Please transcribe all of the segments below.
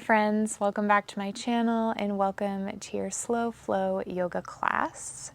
friends, welcome back to my channel and welcome to your slow flow yoga class.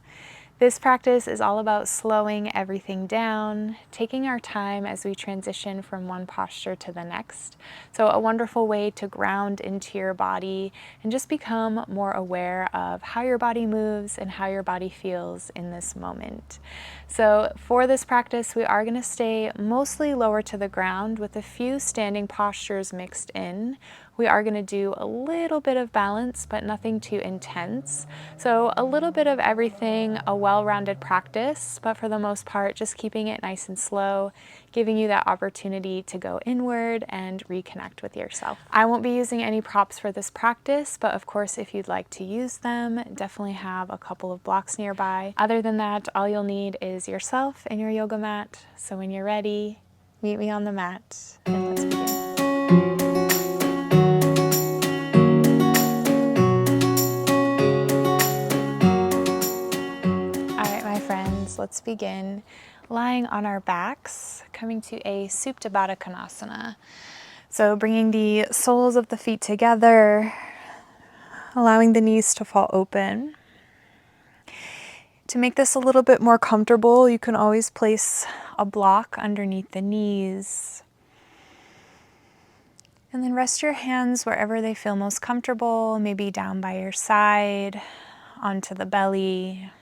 This practice is all about slowing everything down, taking our time as we transition from one posture to the next. So a wonderful way to ground into your body and just become more aware of how your body moves and how your body feels in this moment. So for this practice, we are going to stay mostly lower to the ground with a few standing postures mixed in. We are going to do a little bit of balance, but nothing too intense. So a little bit of everything, a well-rounded practice, but for the most part, just keeping it nice and slow, giving you that opportunity to go inward and reconnect with yourself. I won't be using any props for this practice, but of course, if you'd like to use them, definitely have a couple of blocks nearby. Other than that, all you'll need is yourself and your yoga mat. So when you're ready, meet me on the mat and let's begin. Let's begin lying on our backs, coming to a Supta Baddha Konasana. So bringing the soles of the feet together, allowing the knees to fall open. To make this a little bit more comfortable, you can always place a block underneath the knees. And then rest your hands wherever they feel most comfortable, maybe down by your side, onto the belly.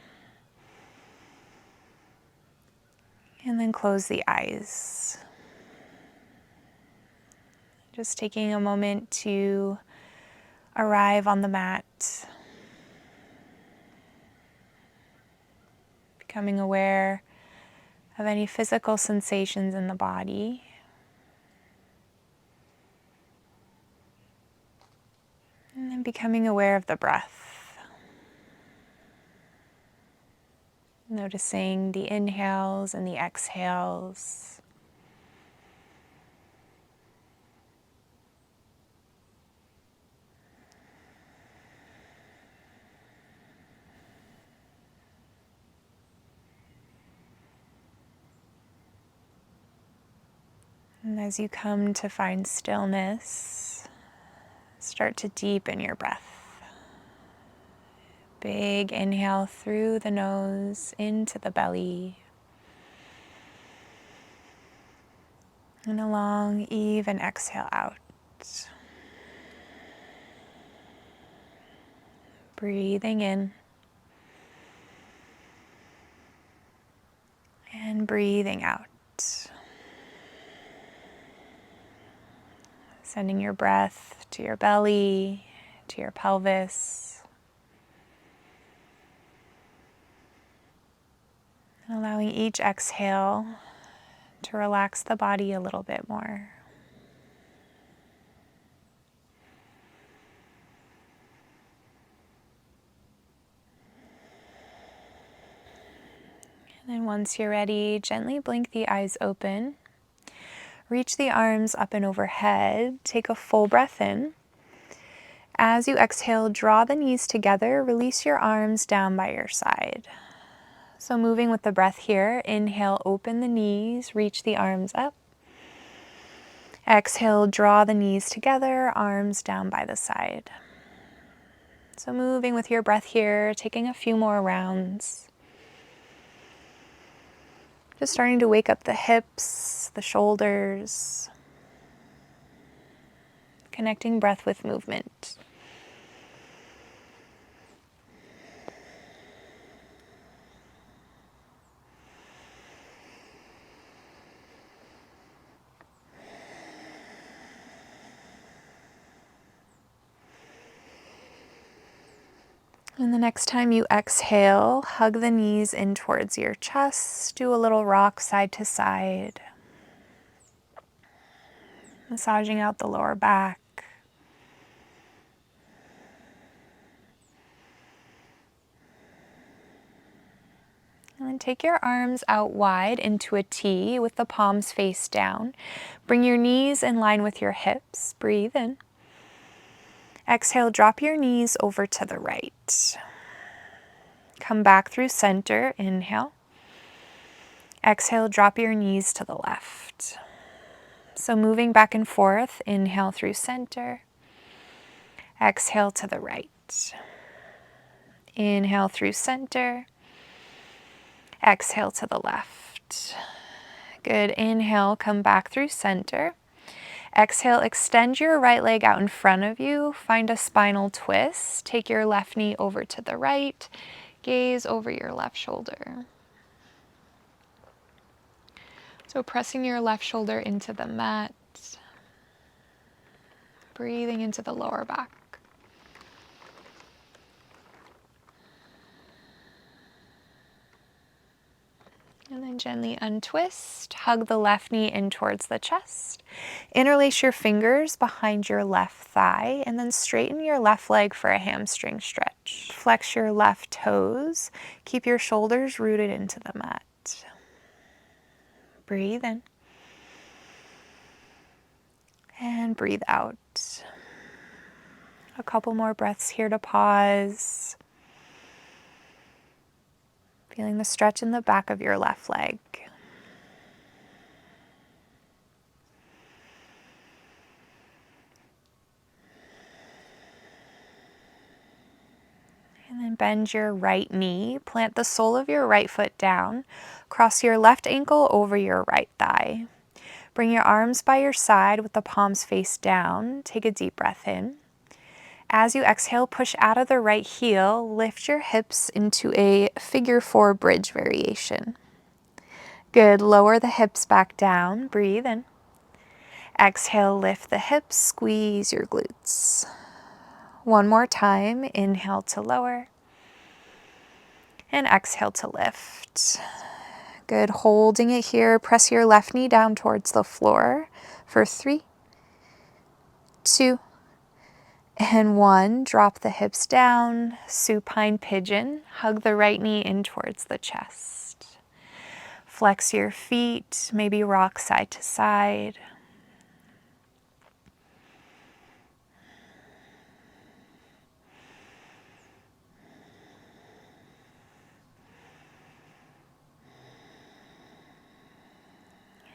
And then close the eyes. Just taking a moment to arrive on the mat. Becoming aware of any physical sensations in the body. And then becoming aware of the breath. Noticing the inhales and the exhales. And as you come to find stillness, start to deepen your breath. Big inhale through the nose into the belly. And a long, even exhale out. Breathing in. And breathing out. Sending your breath to your belly, to your pelvis. And allowing each exhale to relax the body a little bit more. And then once you're ready, gently blink the eyes open. Reach the arms up and overhead. Take a full breath in. As you exhale, draw the knees together. Release your arms down by your side. So moving with the breath here, inhale, open the knees, reach the arms up. Exhale, draw the knees together, arms down by the side. So moving with your breath here, taking a few more rounds. Just starting to wake up the hips, the shoulders. Connecting breath with movement. And the next time you exhale, hug the knees in towards your chest. Do a little rock side to side. Massaging out the lower back. And then take your arms out wide into a T with the palms face down. Bring your knees in line with your hips. Breathe in. Exhale, drop your knees over to the right. Come back through center, inhale. Exhale, drop your knees to the left. So moving back and forth, inhale through center. Exhale to the right. Inhale through center. Exhale to the left. Good. Inhale, come back through center. Exhale, extend your right leg out in front of you. Find a spinal twist. Take your left knee over to the right. Gaze over your left shoulder. So pressing your left shoulder into the mat. Breathing into the lower back. And then gently untwist. Hug the left knee in towards the chest. Interlace your fingers behind your left thigh and then straighten your left leg for a hamstring stretch. Flex your left toes. Keep your shoulders rooted into the mat. Breathe in. And breathe out. A couple more breaths here to pause. Feeling the stretch in the back of your left leg. And then bend your right knee. Plant the sole of your right foot down. Cross your left ankle over your right thigh. Bring your arms by your side with the palms face down. Take a deep breath in. As you exhale, push out of the right heel. Lift your hips into a figure 4 bridge variation. Good. Lower the hips back down. Breathe in. Exhale, lift the hips, squeeze your glutes. One more time. Inhale to lower. And exhale to lift. Good. Holding it here. Press your left knee down towards the floor for 3, 2, and 1. Drop the hips down. Supine pigeon. Hug the right knee in towards the chest. Flex your feet. Maybe rock side to side.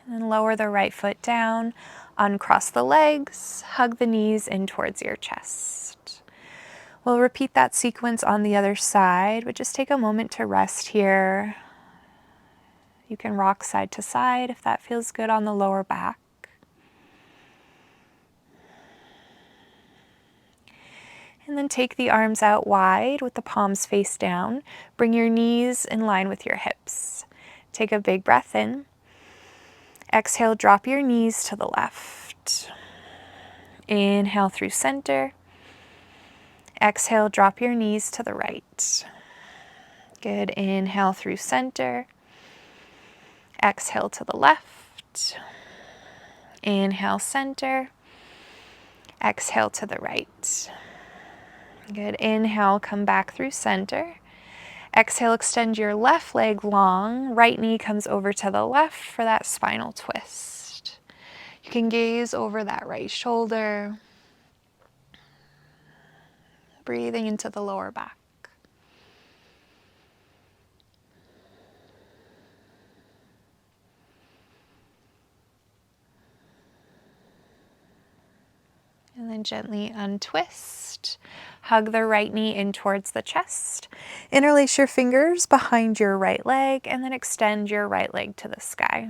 And then lower the right foot down, uncross the legs, hug the knees in towards your chest. We'll repeat that sequence on the other side, but just take a moment to rest here. You can rock side to side if that feels good on the lower back. And then take the arms out wide with the palms face down. Bring your knees in line with your hips. Take a big breath in. Exhale, drop your knees to the left. Inhale through center. Exhale, drop your knees to the right. Good. Inhale through center. Exhale to the left. Inhale, center. Exhale to the right. Good. Inhale, come back through center. Exhale, extend your left leg long. Right knee comes over to the left for that spinal twist. You can gaze over that right shoulder. Breathing into the lower back. And then gently untwist. Hug the right knee in towards the chest. Interlace your fingers behind your right leg and then extend your right leg to the sky.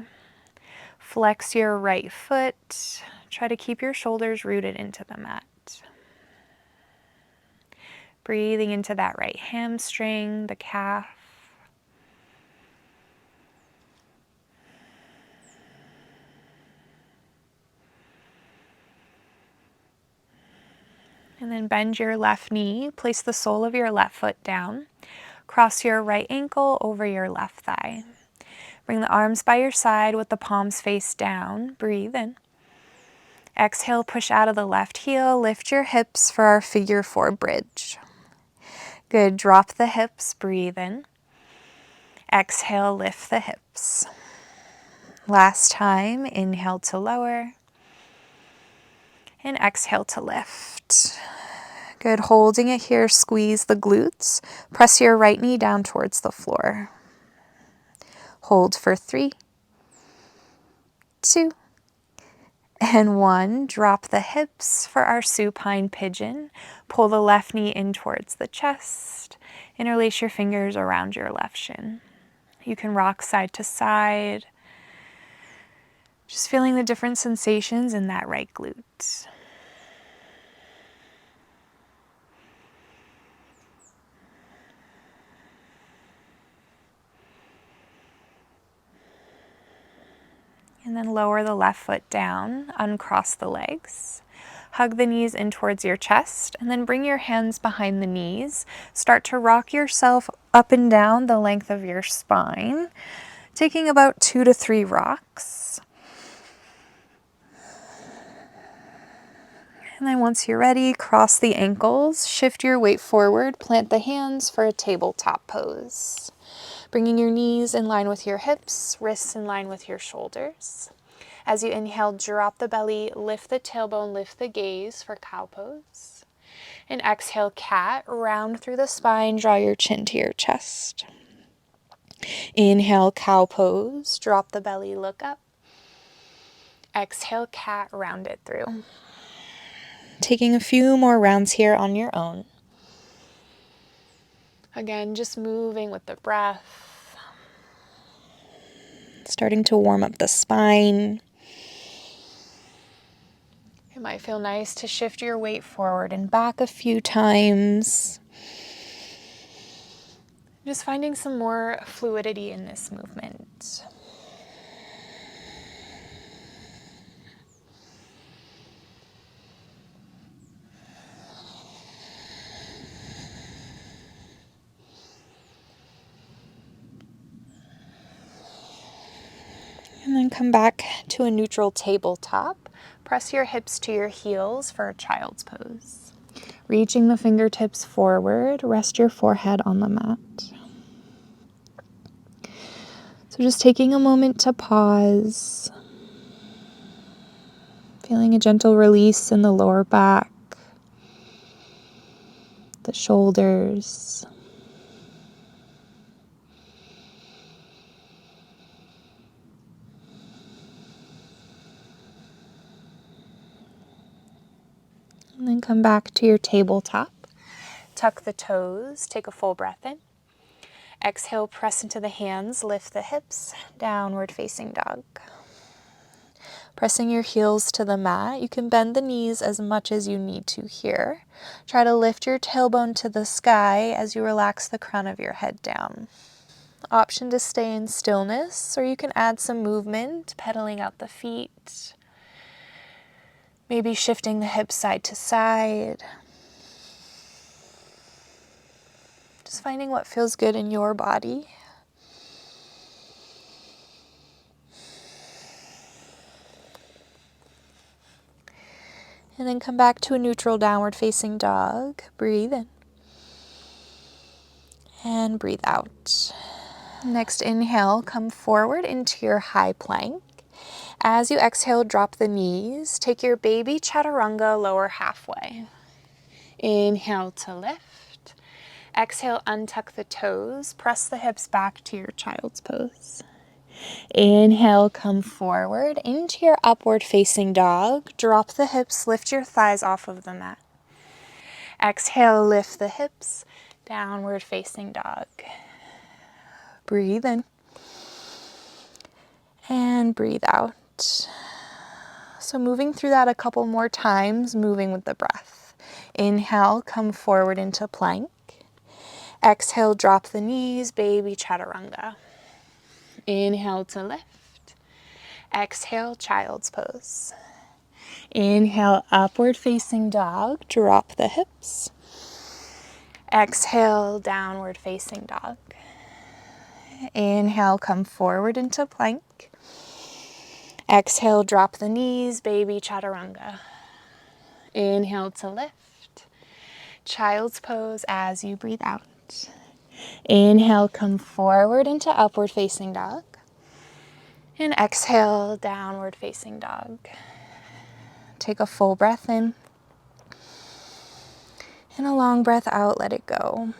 Flex your right foot. Try to keep your shoulders rooted into the mat. Breathing into that right hamstring, the calf. And then bend your left knee. Place the sole of your left foot down. Cross your right ankle over your left thigh. Bring the arms by your side with the palms face down. Breathe in. Exhale, push out of the left heel. Lift your hips for our figure 4 bridge. Good. Drop the hips. Breathe in. Exhale, lift the hips. Last time. Inhale to lower. And exhale to lift. Good. Holding it here, squeeze the glutes. Press your right knee down towards the floor. Hold for 3, 2, And 1, drop the hips for our supine pigeon. Pull the left knee in towards the chest. Interlace your fingers around your left shin. You can rock side to side. Just feeling the different sensations in that right glute. And then lower the left foot down, uncross the legs. Hug the knees in towards your chest, and then bring your hands behind the knees. Start to rock yourself up and down the length of your spine, taking about 2 to 3 rocks. And then once you're ready, cross the ankles, shift your weight forward, plant the hands for a tabletop pose. Bringing your knees in line with your hips, wrists in line with your shoulders. As you inhale, drop the belly, lift the tailbone, lift the gaze for cow pose. And exhale, cat, round through the spine, draw your chin to your chest. Inhale, cow pose, drop the belly, look up. Exhale, cat, round it through. Taking a few more rounds here on your own. Again, just moving with the breath. Starting to warm up the spine. It might feel nice to shift your weight forward and back a few times. Just finding some more fluidity in this movement. And then come back to a neutral tabletop. Press your hips to your heels for a child's pose. Reaching the fingertips forward, rest your forehead on the mat. So just taking a moment to pause, feeling a gentle release in the lower back, the shoulders. And then come back to your tabletop. Tuck the toes, take a full breath in. Exhale, press into the hands, lift the hips, downward facing dog. Pressing your heels to the mat, you can bend the knees as much as you need to here. Try to lift your tailbone to the sky as you relax the crown of your head down. Option to stay in stillness, or you can add some movement, pedaling out the feet. Maybe shifting the hips side to side. Just finding what feels good in your body. And then come back to a neutral downward facing dog. Breathe in. And breathe out. Next inhale, come forward into your high plank. As you exhale, drop the knees. Take your baby chaturanga lower halfway. Inhale to lift. Exhale, untuck the toes. Press the hips back to your child's pose. Inhale, come forward into your upward facing dog. Drop the hips, lift your thighs off of the mat. Exhale, lift the hips, downward facing dog. Breathe in. And breathe out. So moving through that a couple more times, moving with the breath. Inhale, come forward into plank. Exhale, drop the knees, baby chaturanga. Inhale to lift. Exhale, child's pose. Inhale, upward facing dog, drop the hips. Exhale, downward facing dog. Inhale, come forward into plank. Exhale, drop the knees, baby chaturanga. Inhale to lift. Child's pose as you breathe out. Inhale, come forward into upward facing dog. And exhale, downward facing dog. Take a full breath in. And a long breath out, let it go.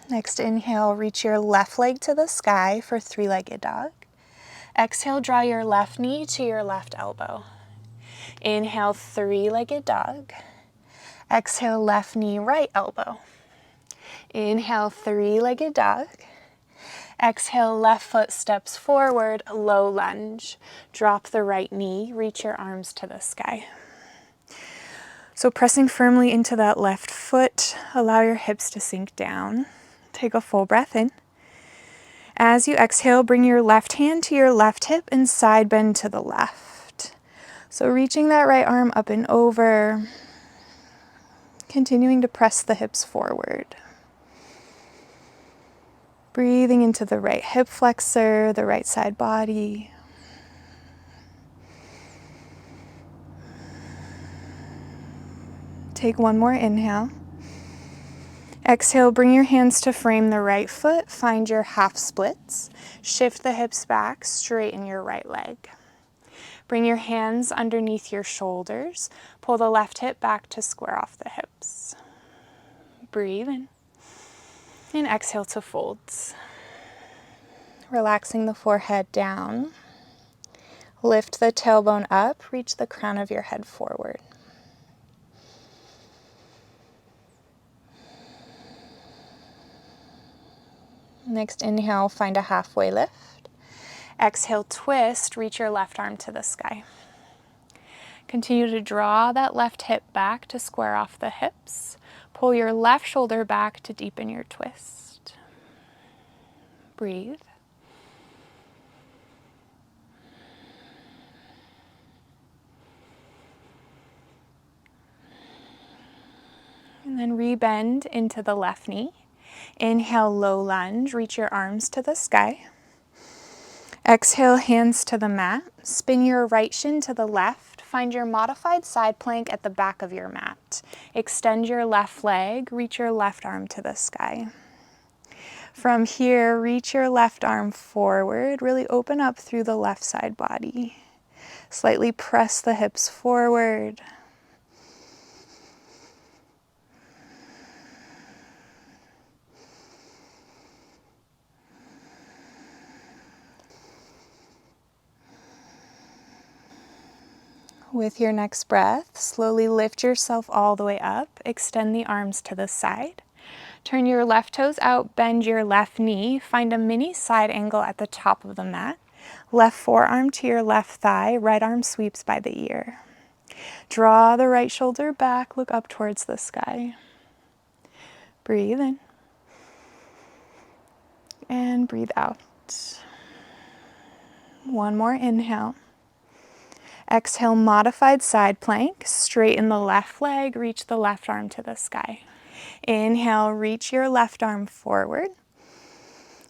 Next inhale, reach your left leg to the sky for three-legged dog. Exhale, draw your left knee to your left elbow. Inhale, three-legged dog. Exhale, left knee, right elbow. Inhale, three-legged dog. Exhale, left foot steps forward, low lunge. Drop the right knee, reach your arms to the sky. So pressing firmly into that left foot, allow your hips to sink down. Take a full breath in. As you exhale, bring your left hand to your left hip and side bend to the left. So reaching that right arm up and over, continuing to press the hips forward. Breathing into the right hip flexor, the right side body. Take one more inhale. Exhale, bring your hands to frame the right foot, find your half splits. Shift the hips back, straighten your right leg. Bring your hands underneath your shoulders. Pull the left hip back to square off the hips. Breathe in. And exhale to folds. Relaxing the forehead down. Lift the tailbone up, reach the crown of your head forward. Next inhale, find a halfway lift. Exhale, twist, reach your left arm to the sky. Continue to draw that left hip back to square off the hips. Pull your left shoulder back to deepen your twist. Breathe. And then rebend into the left knee. Inhale, low lunge, reach your arms to the sky. Exhale, hands to the mat. Spin your right shin to the left. Find your modified side plank at the back of your mat. Extend your left leg, reach your left arm to the sky. From here, reach your left arm forward. Really open up through the left side body. Slightly press the hips forward. With your next breath, slowly lift yourself all the way up. Extend the arms to the side. Turn your left toes out, bend your left knee. Find a mini side angle at the top of the mat. Left forearm to your left thigh, right arm sweeps by the ear. Draw the right shoulder back, look up towards the sky. Breathe in. And breathe out. One more inhale. Exhale, modified side plank. Straighten the left leg, reach the left arm to the sky. Inhale, reach your left arm forward.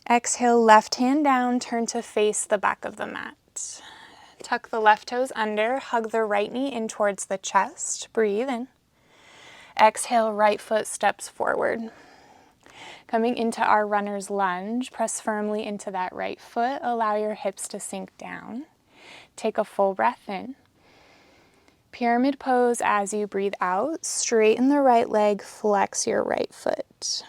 Exhale, left hand down, turn to face the back of the mat. Tuck the left toes under, hug the right knee in towards the chest. Breathe in. Exhale, right foot steps forward. Coming into our runner's lunge, press firmly into that right foot. Allow your hips to sink down. Take a full breath in. Pyramid pose as you breathe out. Straighten the right leg, flex your right foot.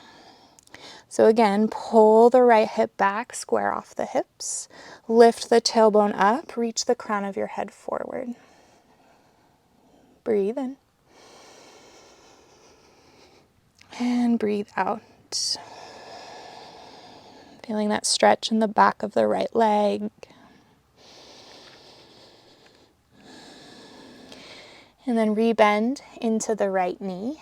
So again, pull the right hip back, square off the hips. Lift the tailbone up, reach the crown of your head forward. Breathe in. And breathe out. Feeling that stretch in the back of the right leg. And then rebend into the right knee.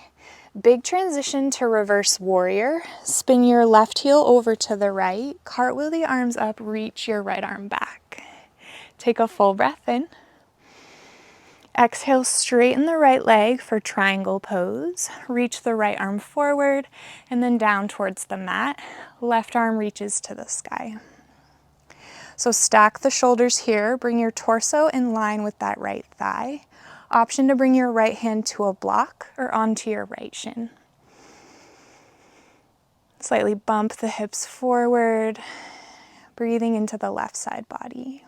Big transition to reverse warrior. Spin your left heel over to the right. Cartwheel the arms up, reach your right arm back. Take a full breath in. Exhale, straighten the right leg for triangle pose. Reach the right arm forward and then down towards the mat. Left arm reaches to the sky. So stack the shoulders here. Bring your torso in line with that right thigh. Option to bring your right hand to a block or onto your right shin. Slightly bump the hips forward, breathing into the left side body.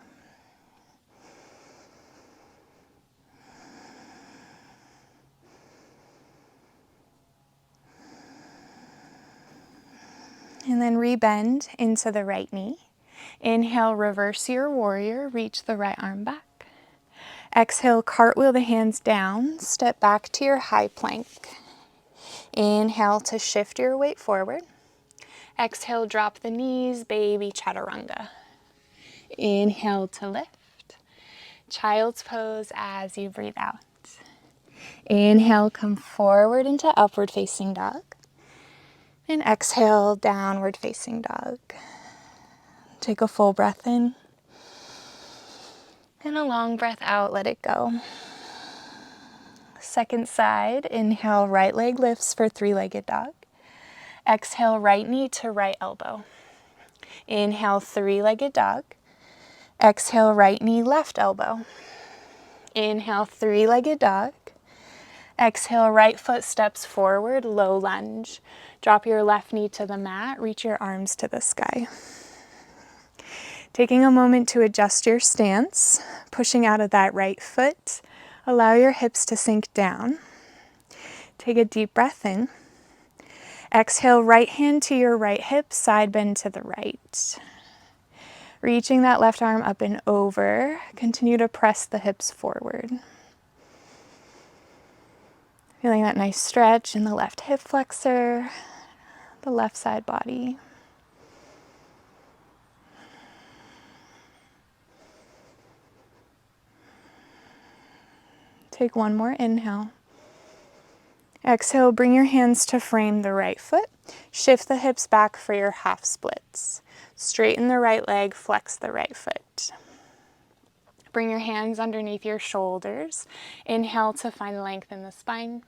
And then rebend into the right knee. Inhale, reverse your warrior, reach the right arm back. Exhale, cartwheel the hands down, step back to your high plank. Inhale to shift your weight forward. Exhale, drop the knees, baby chaturanga. Inhale to lift. Child's pose as you breathe out. Inhale, come forward into upward facing dog. And exhale, downward facing dog. Take a full breath in. And a long breath out, let it go. Second side, inhale, right leg lifts for three-legged dog. Exhale, right knee to right elbow. Inhale, three-legged dog. Exhale, right knee, left elbow. Inhale, three-legged dog. Exhale, right foot steps forward, low lunge. Drop your left knee to the mat, reach your arms to the sky. Taking a moment to adjust your stance, pushing out of that right foot. Allow your hips to sink down. Take a deep breath in. Exhale, right hand to your right hip, side bend to the right. Reaching that left arm up and over. Continue to press the hips forward. Feeling that nice stretch in the left hip flexor, the left side body. Take one more inhale. Exhale, bring your hands to frame the right foot. Shift the hips back for your half splits. Straighten the right leg, flex the right foot. Bring your hands underneath your shoulders. Inhale to find length in the spine.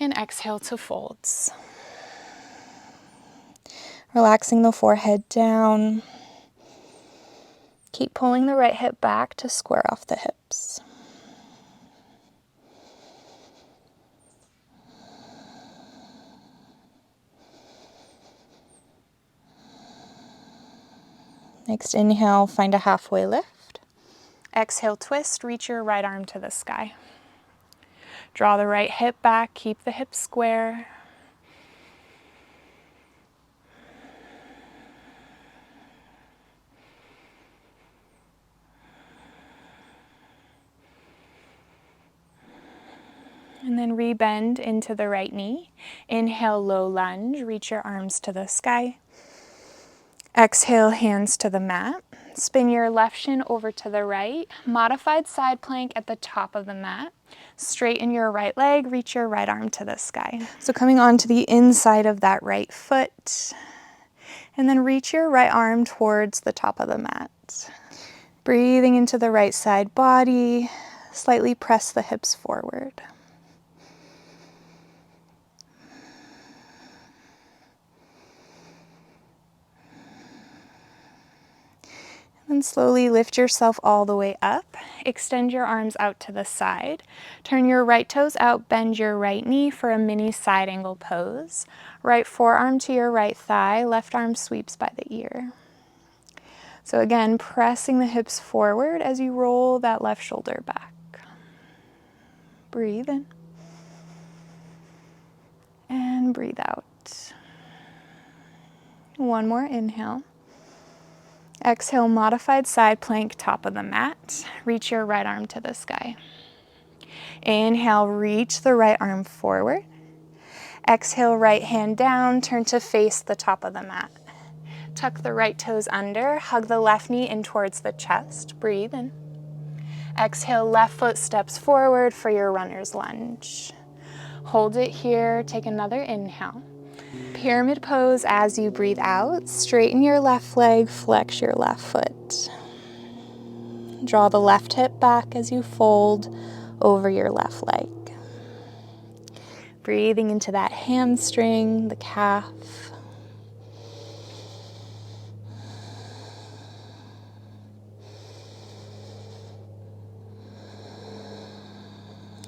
And exhale to folds. Relaxing the forehead down. Keep pulling the right hip back to square off the hips. Next inhale, find a halfway lift. Exhale, twist, reach your right arm to the sky. Draw the right hip back, keep the hips square. And then rebend into the right knee. Inhale, low lunge, reach your arms to the sky. Exhale, hands to the mat. Spin your left shin over to the right. Modified side plank at the top of the mat. Straighten your right leg, reach your right arm to the sky. So coming onto the inside of that right foot. And then reach your right arm towards the top of the mat. Breathing into the right side body. Slightly press the hips forward. And slowly lift yourself all the way up. Extend your arms out to the side. Turn your right toes out, bend your right knee for a mini side angle pose. Right forearm to your right thigh, left arm sweeps by the ear. So again, pressing the hips forward as you roll that left shoulder back. Breathe in. And breathe out. One more inhale. Exhale, modified side plank, top of the mat. Reach your right arm to the sky. Inhale, reach the right arm forward. Exhale, right hand down, turn to face the top of the mat. Tuck the right toes under, hug the left knee in towards the chest. Breathe in. Exhale, left foot steps forward for your runner's lunge. Hold it here, take another inhale. Pyramid pose as you breathe out. Straighten your left leg, flex your left foot. Draw the left hip back as you fold over your left leg. Breathing into that hamstring, the calf.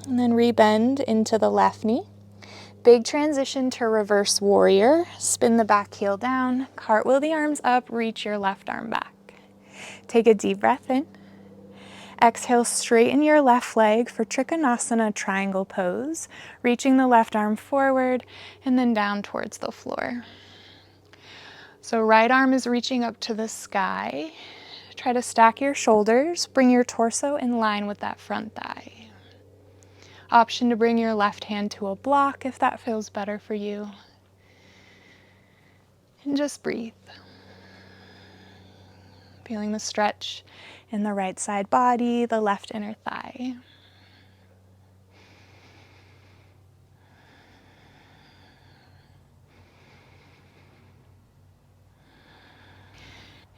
And then rebend into the left knee. Big transition to reverse warrior. Spin the back heel down, cartwheel the arms up, reach your left arm back. Take a deep breath in. Exhale, straighten your left leg for Trikonasana triangle pose, reaching the left arm forward and then down towards the floor. So right arm is reaching up to the sky. Try to stack your shoulders. Bring your torso in line with that front thigh. Option to bring your left hand to a block if that feels better for you. And just breathe. Feeling the stretch in the right side body, the left inner thigh.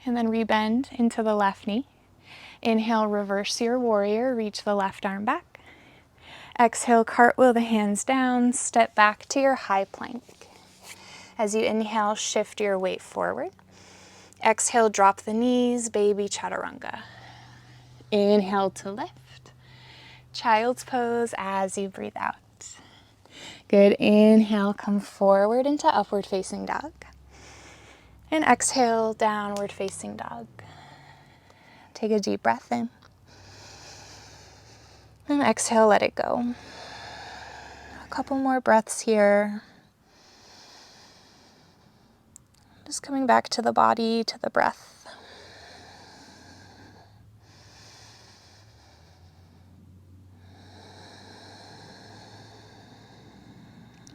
And then rebend into the left knee. Inhale, reverse your warrior, reach the left arm back. Exhale, cartwheel the hands down, step back to your high plank. As you inhale, shift your weight forward. Exhale, drop the knees, baby chaturanga. Inhale to lift. Child's pose as you breathe out. Good. Inhale, come forward into upward facing dog. And exhale, downward facing dog. Take a deep breath in. And exhale, let it go. A couple more breaths here. Just coming back to the body, to the breath.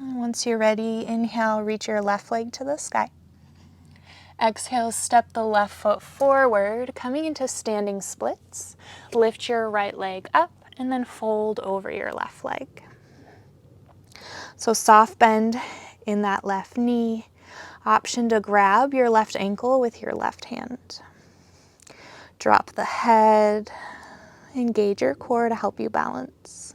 And once you're ready, inhale, reach your left leg to the sky. Exhale, step the left foot forward, coming into standing splits. Lift your right leg up and then fold over your left leg. So soft bend in that left knee. Option to grab your left ankle with your left hand. Drop the head, engage your core to help you balance.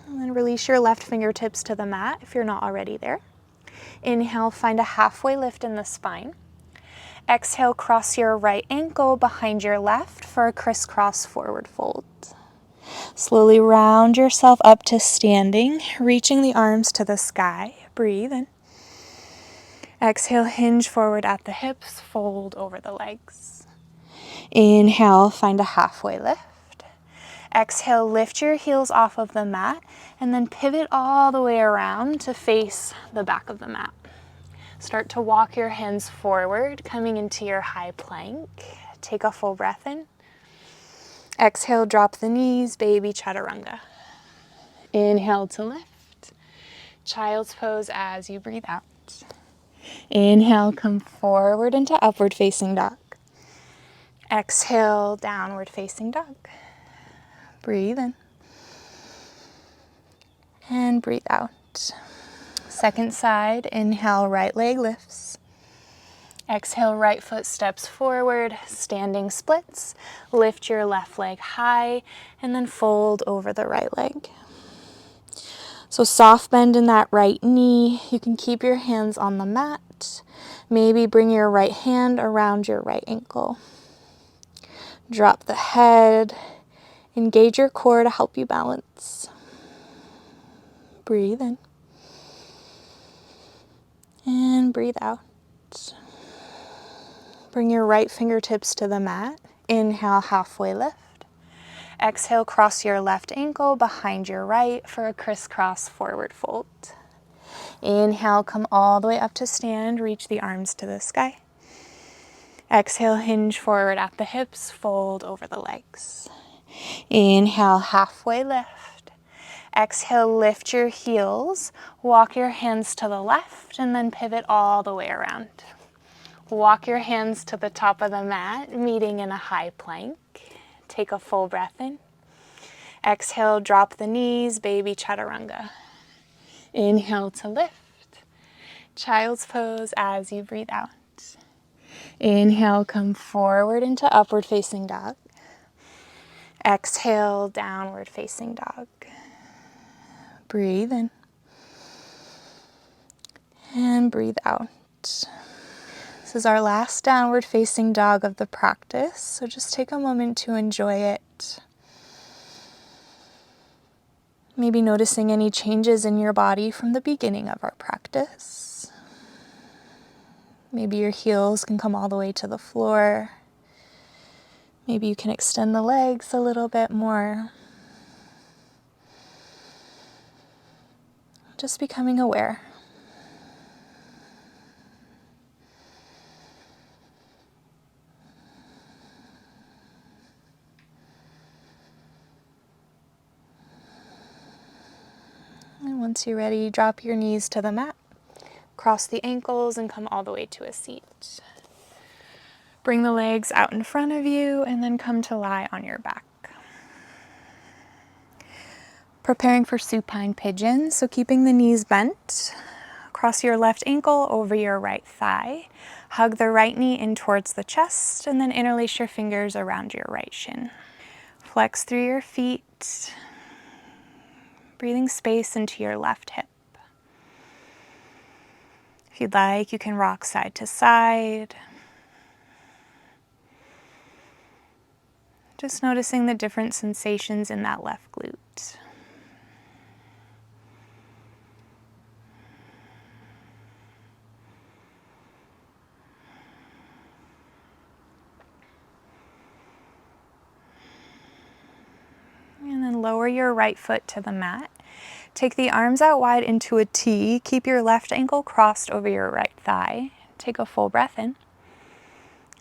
And then release your left fingertips to the mat if you're not already there. Inhale, find a halfway lift in the spine. Exhale, cross your right ankle behind your left for a crisscross forward fold. Slowly round yourself up to standing, reaching the arms to the sky. Breathe in. Exhale, hinge forward at the hips, fold over the legs. Inhale, find a halfway lift. Exhale, lift your heels off of the mat and then pivot all the way around to face the back of the mat. Start to walk your hands forward, coming into your high plank. Take a full breath in. Exhale, drop the knees, baby chaturanga. Inhale to lift. Child's pose as you breathe out. Inhale, come forward into upward facing dog. Exhale, downward facing dog. Breathe in. And breathe out. Second side, inhale, right leg lifts. Exhale, right foot steps forward, standing splits. Lift your left leg high and then fold over the right leg. So soft bend in that right knee. You can keep your hands on the mat. Maybe bring your right hand around your right ankle. Drop the head. Engage your core to help you balance. Breathe in. And breathe out. Bring your right fingertips to the mat. Inhale, halfway lift. Exhale, cross your left ankle behind your right for a crisscross forward fold. Inhale, come all the way up to stand. Reach the arms to the sky. Exhale, hinge forward at the hips, fold over the legs. Inhale, halfway lift. Exhale, lift your heels. Walk your hands to the left and then pivot all the way around. Walk your hands to the top of the mat, meeting in a high plank. Take a full breath in. Exhale, drop the knees, baby chaturanga. Inhale to lift. Child's pose as you breathe out. Inhale, come forward into upward facing dog. Exhale, downward facing dog. Breathe in. And breathe out. This is our last downward facing dog of the practice, so just take a moment to enjoy it. Maybe noticing any changes in your body from the beginning of our practice. Maybe your heels can come all the way to the floor. Maybe you can extend the legs a little bit more. Just becoming aware. And once you're ready, drop your knees to the mat. Cross the ankles and come all the way to a seat. Bring the legs out in front of you and then come to lie on your back. Preparing for supine pigeon, so keeping the knees bent. Cross your left ankle over your right thigh. Hug the right knee in towards the chest and then interlace your fingers around your right shin. Flex through your feet, breathing space into your left hip. If you'd like, you can rock side to side. Just noticing the different sensations in that left glute. And then lower your right foot to the mat. Take the arms out wide into a T. Keep your left ankle crossed over your right thigh. Take a full breath in.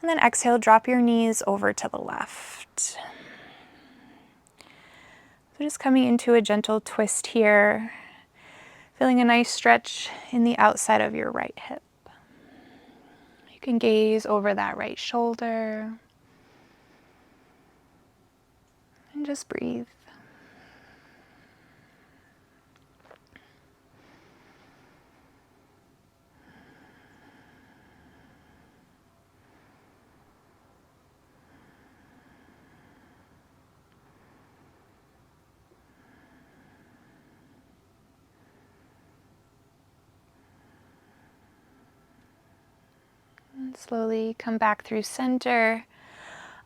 And then exhale, drop your knees over to the left. So just coming into a gentle twist here. Feeling a nice stretch in the outside of your right hip. You can gaze over that right shoulder. And just breathe. And slowly come back through center.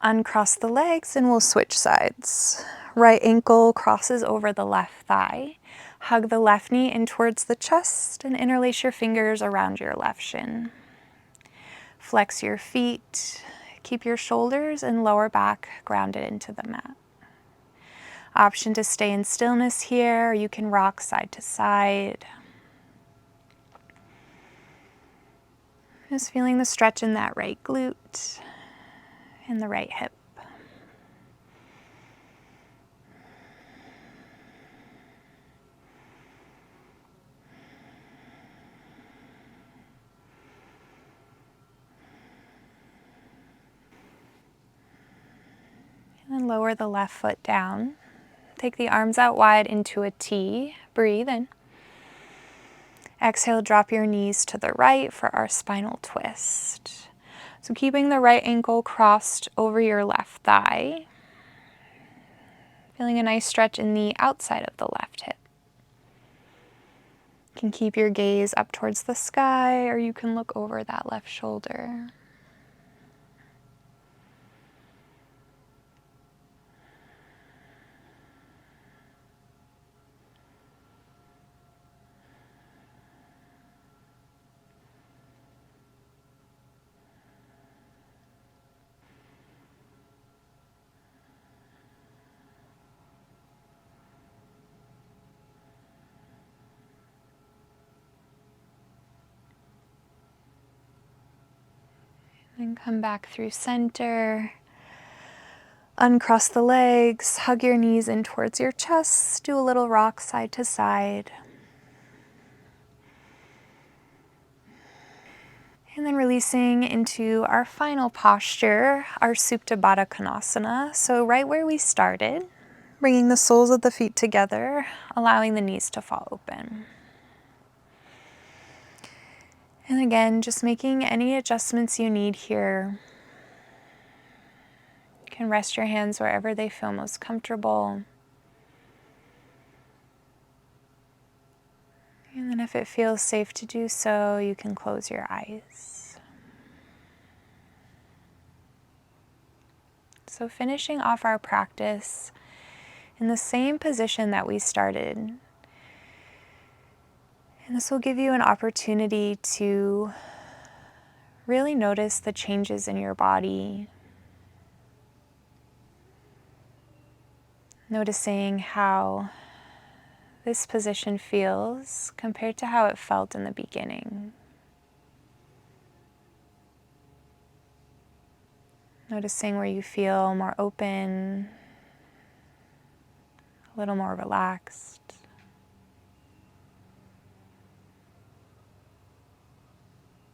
Uncross the legs and we'll switch sides. Right ankle crosses over the left thigh. Hug the left knee in towards the chest and interlace your fingers around your left shin. Flex your feet. Keep your shoulders and lower back grounded into the mat. Option to stay in stillness here, or you can rock side to side. Just feeling the stretch in that right glute and the right hip. And then lower the left foot down. Take the arms out wide into a T. Breathe in. Exhale, drop your knees to the right for our spinal twist. So keeping the right ankle crossed over your left thigh. Feeling a nice stretch in the outside of the left hip. You can keep your gaze up towards the sky, or you can look over that left shoulder. And come back through center. Uncross the legs, hug your knees in towards your chest, do a little rock side to side. And then releasing into our final posture, our Supta Baddha Konasana. So right where we started, bringing the soles of the feet together, allowing the knees to fall open. And again, just making any adjustments you need here. You can rest your hands wherever they feel most comfortable. And then if it feels safe to do so, you can close your eyes. So finishing off our practice in the same position that we started. And this will give you an opportunity to really notice the changes in your body. Noticing how this position feels compared to how it felt in the beginning. Noticing where you feel more open, a little more relaxed.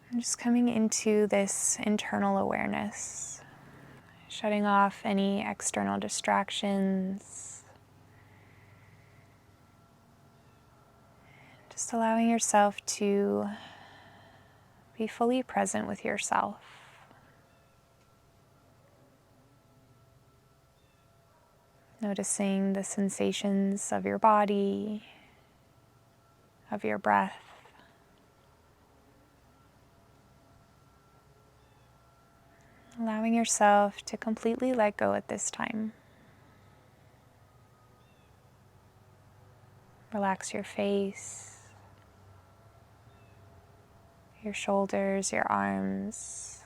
And just coming into this internal awareness, shutting off any external distractions. Just allowing yourself to be fully present with yourself. Noticing the sensations of your body, of your breath. Allowing yourself to completely let go at this time. Relax your face, your shoulders, your arms.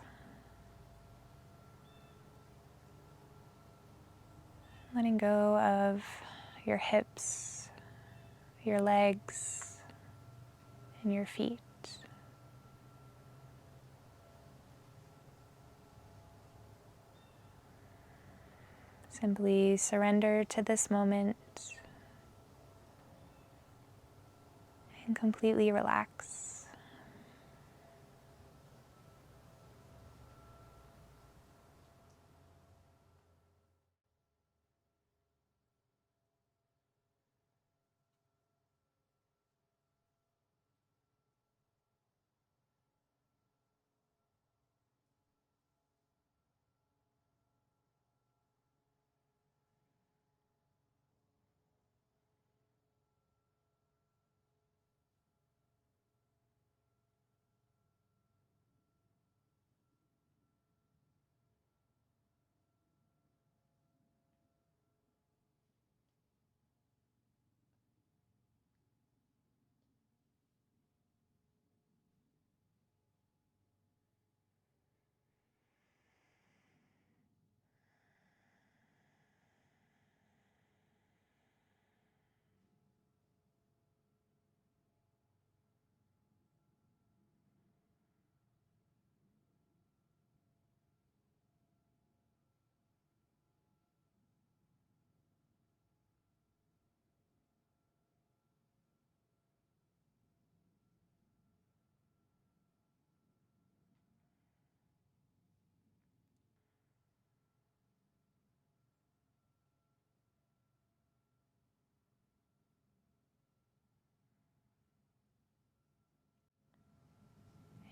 Letting go of your hips, your legs, and your feet. Simply surrender to this moment and completely relax.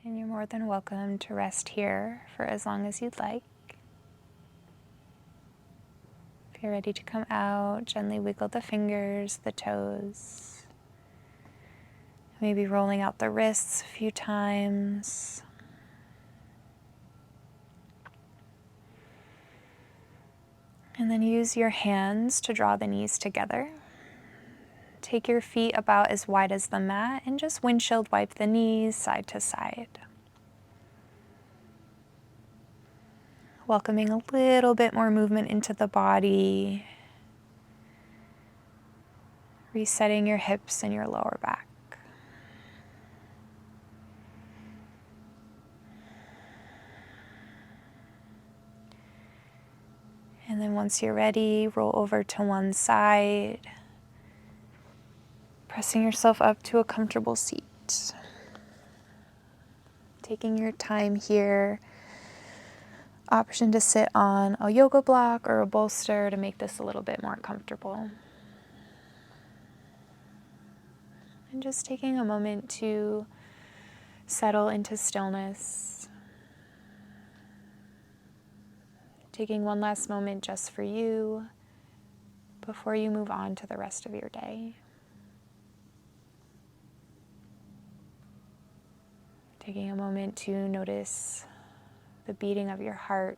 And you're more than welcome to rest here for as long as you'd like. If you're ready to come out, gently wiggle the fingers, the toes. Maybe rolling out the wrists a few times. And then use your hands to draw the knees together. Take your feet about as wide as the mat and just windshield wipe the knees side to side. Welcoming a little bit more movement into the body. Resetting your hips and your lower back. And then once you're ready, roll over to one side, pressing yourself up to a comfortable seat. Taking your time here. Option to sit on a yoga block or a bolster to make this a little bit more comfortable. And just taking a moment to settle into stillness. Taking one last moment just for you before you move on to the rest of your day. Taking a moment to notice the beating of your heart,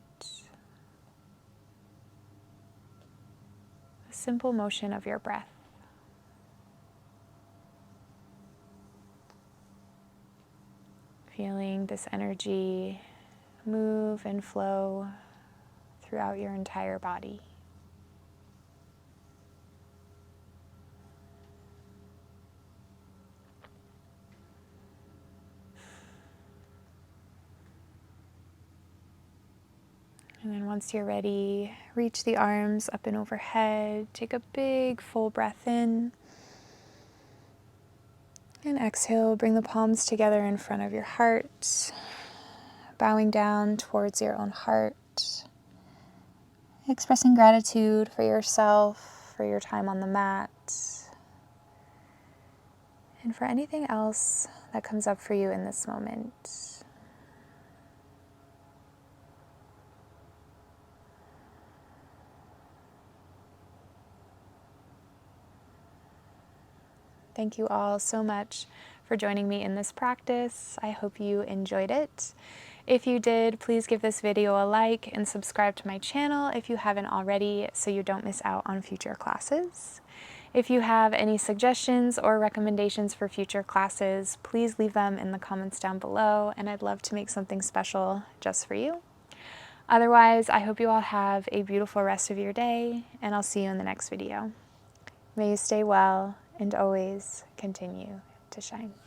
the simple motion of your breath. Feeling this energy move and flow throughout your entire body. And then once you're ready, reach the arms up and overhead. Take a big full breath in. And exhale, bring the palms together in front of your heart, bowing down towards your own heart, expressing gratitude for yourself, for your time on the mat, and for anything else that comes up for you in this moment. Thank you all so much for joining me in this practice. I hope you enjoyed it. If you did, please give this video a like and subscribe to my channel if you haven't already so you don't miss out on future classes. If you have any suggestions or recommendations for future classes, please leave them in the comments down below, and I'd love to make something special just for you. Otherwise, I hope you all have a beautiful rest of your day, and I'll see you in the next video. May you stay well and always continue to shine.